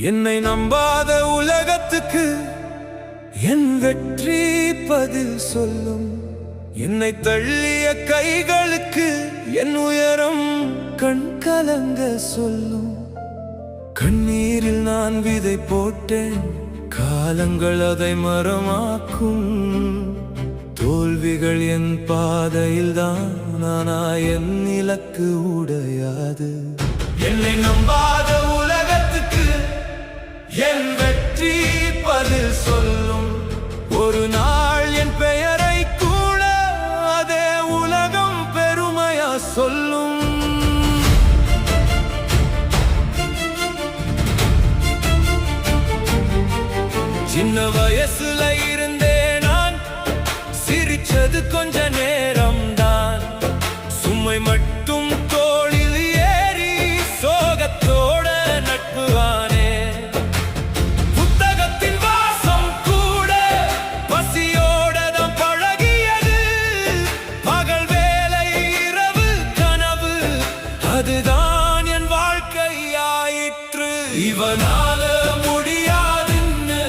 என்னை நம்பாத உலகத்துக்கு என் வெற்றி பதில் சொல்லும். என்னை தள்ளிய கைகளுக்கு என் உயரம் கண் கலங்க சொல்லும். கண்ணீரில் நான் விதை போட்டேன், காலங்கள் அதை மரமாக்கும். தோல்விகள் என் பாதையில் தான், ஆனா என் இலக்கு உடையாது. என்னை நம்பாத உலகத்துக்கு என் வெற்றி பதில் சொல்லும். ஒரு நாள் என் பெயரை கூட அதே உலகம் பெருமையா சொல்லும். சின்ன வயசுல இருந்தே நான் சிரிச்சது கொஞ்ச நேரம் தான். சும்மை மட்டும் தோளில் ஏறி சோகத்தோட நட்பு ஆனே. புத்தகத்தின் வாசம் கூட பசியோட தான் பழகியது. பகல் வேலை இரவு கனவு, அதுதான் என் வாழ்க்கையாயிற்று. இவனால முடியாதுன்னு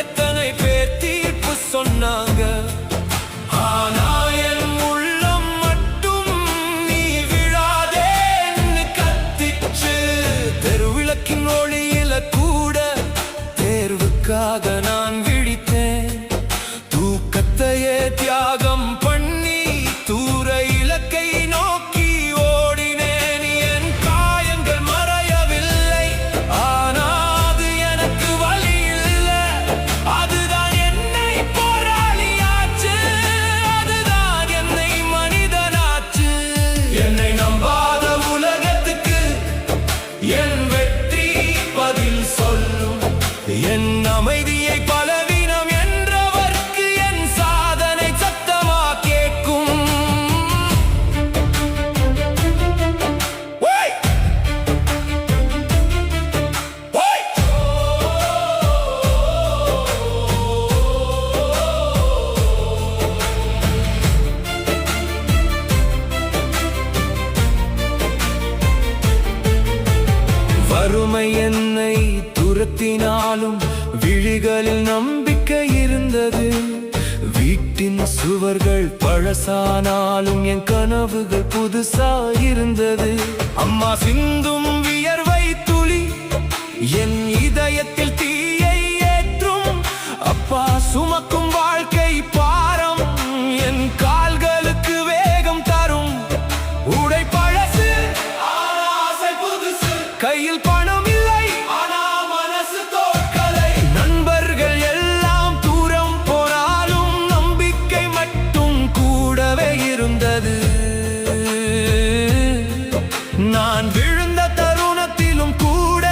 எத்தனை பேர் தீர்ப்பு சொன்னாங்க. ஆனா என் உள்ளம் மட்டும் நீ விழாதேன்னு கத்திச்சு. தெருவிளக்கின் ஒளியில கூட தேர்வுக்காக நான் விழித்தேன். தூக்கத்தையே தியாகம் பண்ணி தூர இலக்கை நோக்கி ஓடினேன். என் காயங்கள் மறையவில்லை, ஆனா அது எனக்கு வலி இல்லை. அதுதான் என்னை போராளியாச்சு, அதுதான் என்னை மனிதனாச்சு. என்னை நம்பாத உலகத்துக்கு என் வெற்றி பதில் சொல்லும். என் அமைதியை பலவீனம் என்றவர்க்கு என் சாதனை சத்தமா கேட்கும். ஓய்! ஓய்! வறுமை என்னை துரத்தினாலும் விழிகளில் நம்பிக்கை இருந்தது. வீட்டின் சுவர்கள் பழசானாலும் என் கனவுகள் புதுசா இருந்தது. அம்மா சிந்தும் வியர்வை துளி என் இதயத்தில் தீயை ஏற்றும். அப்பா சுமக்கும் வாழ்க்கை பாரம் என் கால்களுக்கு வேகம் தரும். உடை பழசு, ஆனா ஆசை புதுசு. கையில் பணம் இல்லை, ஆனா மனசு தோற்கலை. நண்பர்கள் எல்லாம் தூரம் போனாலும் நம்பிக்கை மட்டும் கூடவே இருந்தது. நான் விழுந்த தருணத்திலும் கூட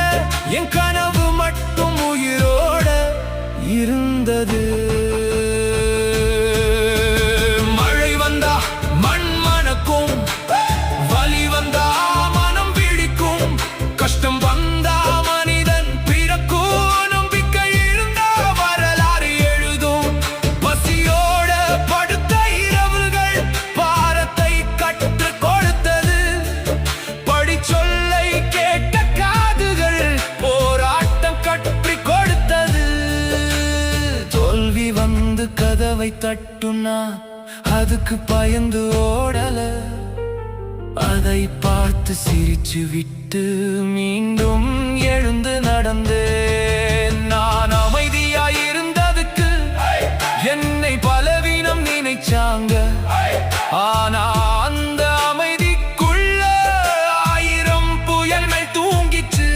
என் கனவு மட்டும் உயிரோட இருந்தது. மழை வந்தா மண் மணக்கும், வலி வந்தா மனம் பிடிக்கும். கஷ்டம் வந்தா மனிதன் பிறக்கும். நம்பிக்கை இருந்தா வரலாறு எழுதும். பசியோட படுத்த இரவுகள் பாரத்தை கற்றுக் கொடுத்தது. படிச்சொல்லை கேட்ட காதுகள் போராட்டம் கற்றுக் கொடுத்தது. தோல்வி வந்து கதவை தட்டுனா அதுக்கு பயந்து ஓடல. அதை பார்த்து சிரிச்சு விட்டு மீண்டும் எழுந்து நடந்தேன். நான் அமைதியாயிருந்ததுக்கு என்னை பலவீனம் நினைச்சாங்க. ஆனா அந்த அமைதிக்குள்ள 1000 புயல்கள் தூங்கிச்சு.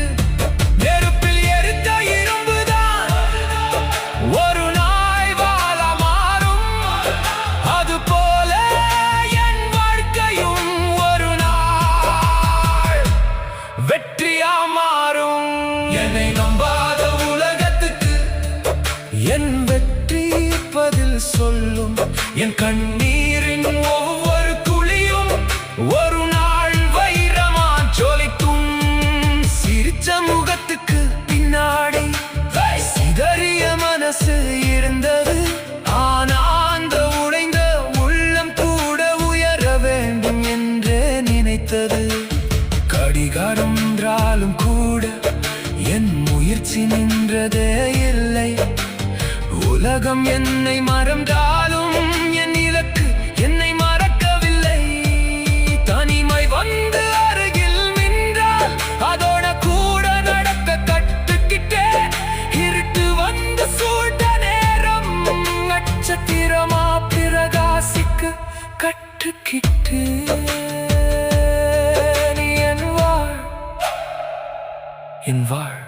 நெருப்பில் எரித்த இரும்புதான் ஒரு நாய் வாழ மாறும். அது போல என் வாழ்க்கையும் ஒரு நாள் வெற்றியா மாறும். என்னை நம்பாத உலகத்துக்கு என் வெற்றி பதில் சொல்லும். என் கண்ணீரின் ஒவ்வொரு துளியும் ஒரு நாள் வைரமா ஜொலிக்கும். சிரிச்ச முகத்துக்கு பின்னாடி சிதறிய மனசு இருந்தது. ஆனா அந்த உடைந்த உள்ளம் கூட உயர வேண்டும் என்றே நினைத்தது. கடிகாரம் என்றாலும் கூட என் முயற்சி முயற்சி நின்றதே இல்லை. உலகம் என்னை மறந்தாலும் என் இலக்கு என்னை மறக்கவில்லை. தனிமை வந்து அருகில் நின்றால் அதோட கூட நடக்க கற்றுக்கிட்டே. இருட்டு வந்து சூழ்ந்த நேரம் நட்சத்திரமா பிரகாசிக்க கற்றுக்கிட்டு. நீ என் வாழ்